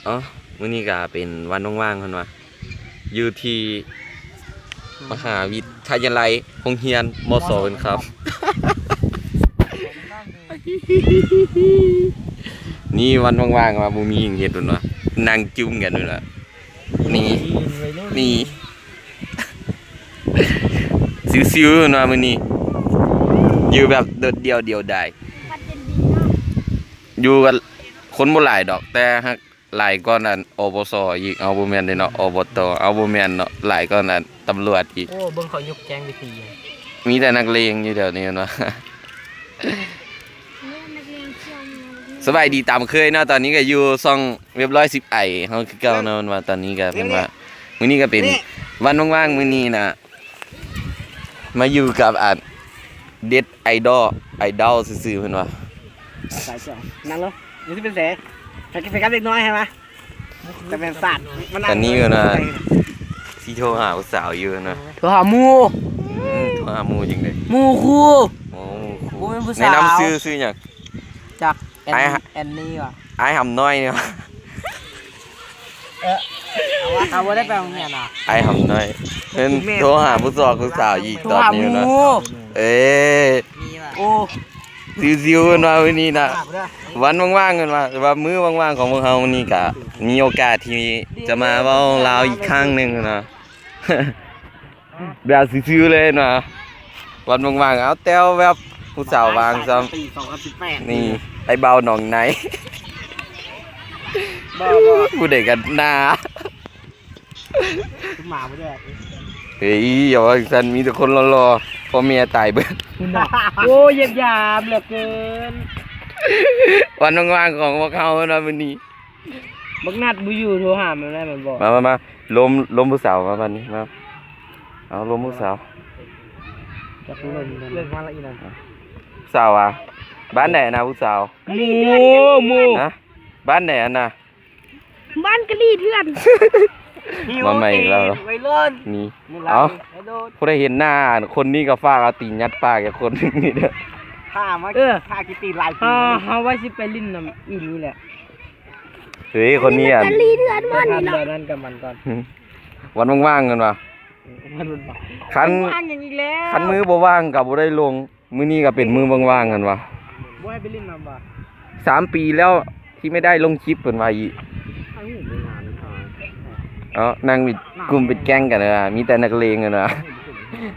อ๋อมื้อนี้ก็เป็นวันว่างๆเพิ่นว่าอยู่ที่มหาวิทยาลัยโรงเรียนมศเพิ่นครับ นี่วันว่างๆว่าบ่มีหยังเฮ็ดเพิ่นว่านั่งจุ่มกันนั่นล่ะนี่นี่ซิวๆเพิ่นว่ามื้อนี้อยู่แบบโดดเดี่ยวเดียวดายอยู่กันคนบ่หลายดอกแต่ฮักหลายกว่านั้นอบสอีกเอาบ่แม่นเด้เนาะอบตเอาบ่แม่นเนาะหลายกว่านั้นตำรวจอีก โอ้เบิ่งเขายกแกงไปตี มีแต่นักเลงอยู่แถวนี้เนาะ สบายดีตามเคยเนาะตอนนี้ก็อยู่ซ่องเรียบร้อย10ไอเฮาคือเก่าเนาะว่าตอนนี้ก็เป็นว่ามื้อนี้ก็เป็นวันว่างๆมื้อนี้นะมาอยู่กับเด็ดไอดอลซื่อๆเพิ่นว่า สายเจ้านั่งลงอยู่ที่เป็นแสไปกับเด็กน้อยใช่ไหมแต่เป็นสัตว์ตอนนี้ก็นะสิโทรหาผู้สาวอยู่นะ โทรหาหมู โทรหาหมู่จังได๋ หมูครู โอ้ บ่เป็นผู้สาว แนะนำชื่อหยัง จากแอนนี่ว่ะ อ้ายหำน้อยเนี่ย เอาว่าได้ไปโรงเรียนอ่ะ อ้ายหำน้อยเพิ่นโทรหาผู้สาวอีก โทร ตอน หาห นี้ มู นะเอ๊ะ โอ้ ซิวๆเพิ่นว่ามื้อนี้นะวันว่างๆเพิ่นว่าแต่ว่ามื้อว่างๆของพวกเฮานี่ก็มีโอกาสที่จะมาเว้าลาวอีกครั้งหนึงนะ แบบซิวๆเลยนะวันว่างๆเอาแต้วแบบผู้สาววางซ้ำนี่ไอ้เบาหนองไหน บ่ ผู้ใดกันหน้า หมาบ่ได้ เฮ้ยอย่าว่าซั่นมีแต่คนรอๆพ่อเมียตายเบิด โอ้เย็บยามเหลือเกิน วันว่างๆของพวกเขาเนาะวันนี้ บักนัดบ่อยู่โทรหามันได้มันบอก มาลมผู้สาวมาวันนี้มาเอาลมผู้สาว จักเล่นมาละอีนั่น ผู้สาวอ่ะบ้านไหนนะผู้สาว หมู นะบ้านไหนอะนะ บ้านกะลีเถื่อน มาใหม่อีกแล้วเหรอ ไว้เล่น นี่เอาผู้ใดเห็นหน้าคนนี้ก็ฝากเอาตีนยัดปากอย่างคนนึงนี่เด้อ ข้ามาข้ากิตีลายเฮาไว้สิไปลิ้นน้ำอีนี่แหละ เฮ้ยคนนี้อ่ะ กะลีเถื่อนมันนี่เนาะ นั่นกับมันก่อน วันว่างๆกันวะ มันบ่ คัน ว่างอย่างอีกแล้ว คันมือบ่ว่างกับบ่ได้ลงมื้อนี้ก็เป็นมือว่างๆกันวะ บ่ให้ไปลิ้นน้ำบ่ 3 ปีแล้วที่ไม่ได้ลงคลิปเพิ่นว่าอีก ให้หูไปงานนั่นค่ะ เอานั่งเป็นกลุ่มเป็นแก๊งกันนะมีแต่นักเลงกันนะ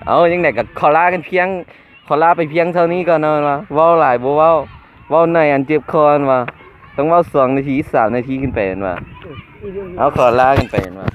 เอาจังได๋ก็ขอลากันเพียงขอลาไปเพียงเท่านี้ก่อนเนาะว่าเว้าหลายบ่เว้าเว้าในอันเจ็บคอว่าต้องเว้า2 นาที3 นาทีขึ้นไปว่าเอาขอลากันไปว่า